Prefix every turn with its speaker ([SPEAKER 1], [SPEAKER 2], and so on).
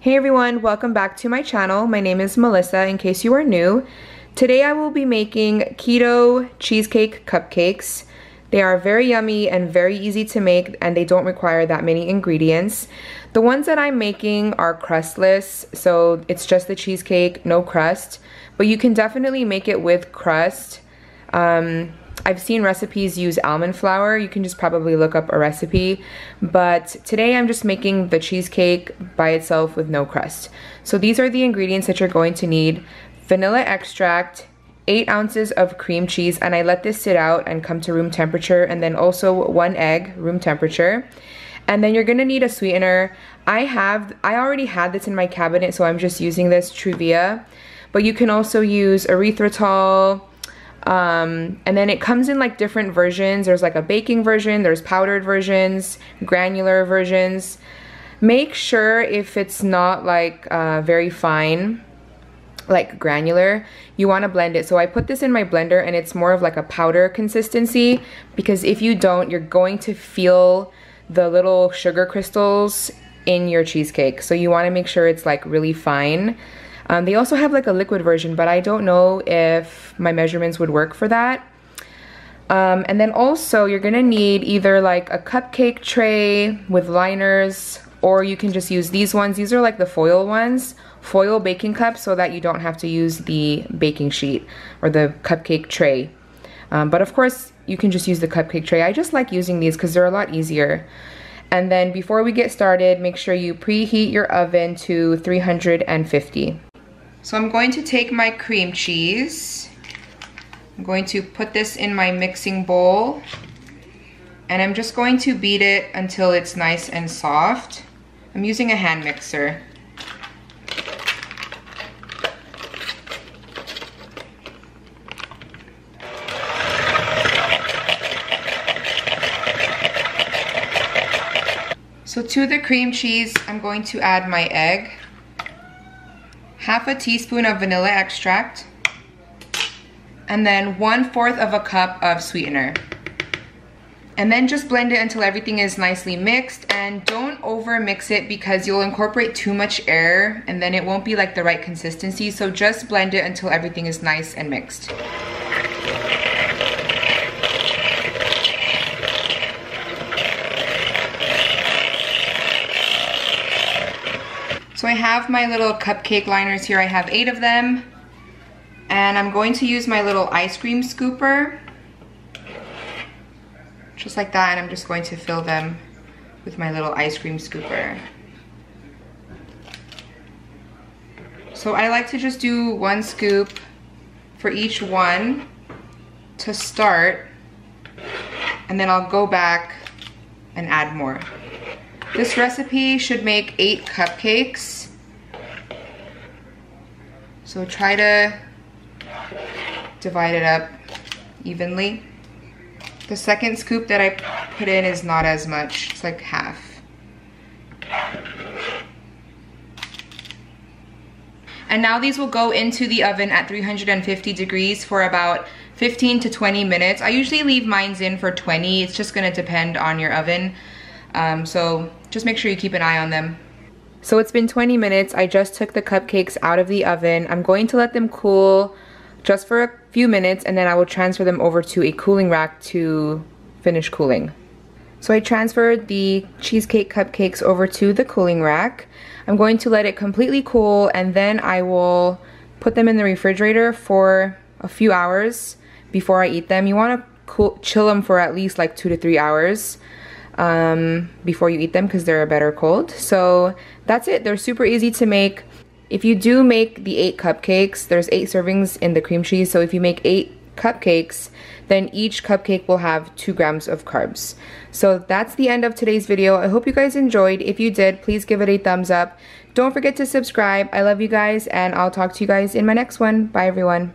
[SPEAKER 1] Hey everyone, welcome back to my channel. My name is Melissa, in case you are new. Today I will be making keto cheesecake cupcakes. They are very yummy and very easy to make, and they don't require that many ingredients. The ones that I'm making are crustless, so it's just the cheesecake, no crust. But you can definitely make it with crust. I've seen recipes use almond flour. You can just probably look up a recipe. But today I'm just making the cheesecake by itself with no crust. So these are the ingredients that you're going to need. Vanilla extract, 8 ounces of cream cheese, and I let this sit out and come to room temperature, and then also 1 egg, room temperature. And then you're gonna need a sweetener. I already had this in my cabinet, so I'm just using this Truvia. But you can also use erythritol, and then it comes in like different versions. There's like a baking version, there's powdered versions, granular versions. Make sure if it's not like very fine, like granular, you want to blend it. So I put this in my blender and it's more of like a powder consistency, because if you don't, you're going to feel the little sugar crystals in your cheesecake. So you want to make sure it's like really fine. They also have like a liquid version, but I don't know if my measurements would work for that. And then also you're gonna need either like a cupcake tray with liners, or you can just use these ones. These are like the foil ones, foil baking cups, so that you don't have to use the baking sheet or the cupcake tray. But of course you can just use the cupcake tray. I just like using these because they're a lot easier. And then before we get started, make sure you preheat your oven to 350. So I'm going to take my cream cheese. I'm going to put this in my mixing bowl, and I'm just going to beat it until it's nice and soft. I'm using a hand mixer. So to the cream cheese, I'm going to add my egg, half a teaspoon of vanilla extract, and then 1/4 of a cup of sweetener. And then just blend it until everything is nicely mixed, and don't over mix it because you'll incorporate too much air and then it won't be like the right consistency. So just blend it until everything is nice and mixed. So I have my little cupcake liners here. I have 8 of them. And I'm going to use my little ice cream scooper. Just like that, and I'm just going to fill them with my little ice cream scooper. So I like to just do 1 scoop for each one to start, and then I'll go back and add more. This recipe should make 8 cupcakes. So try to divide it up evenly. The second scoop that I put in is not as much. It's like half. And now these will go into the oven at 350 degrees for about 15 to 20 minutes. I usually leave mine in for 20. It's just gonna depend on your oven. So just make sure you keep an eye on them. So it's been 20 minutes. I just took the cupcakes out of the oven. I'm going to let them cool just for a few minutes, and then I will transfer them over to a cooling rack to finish cooling. So I transferred the cheesecake cupcakes over to the cooling rack. I'm going to let it completely cool, and then I will put them in the refrigerator for a few hours before I eat them. You want to chill them for at least like 2 to 3 hours before you eat them, because they're better cold. So that's it. They're super easy to make. If you do make the 8 cupcakes, there's 8 servings in the cream cheese. So if you make 8 cupcakes, then each cupcake will have 2 grams of carbs. So that's the end of today's video. I hope you guys enjoyed. If you did, please give it a thumbs up. Don't forget to subscribe. I love you guys, and I'll talk to you guys in my next one. Bye everyone.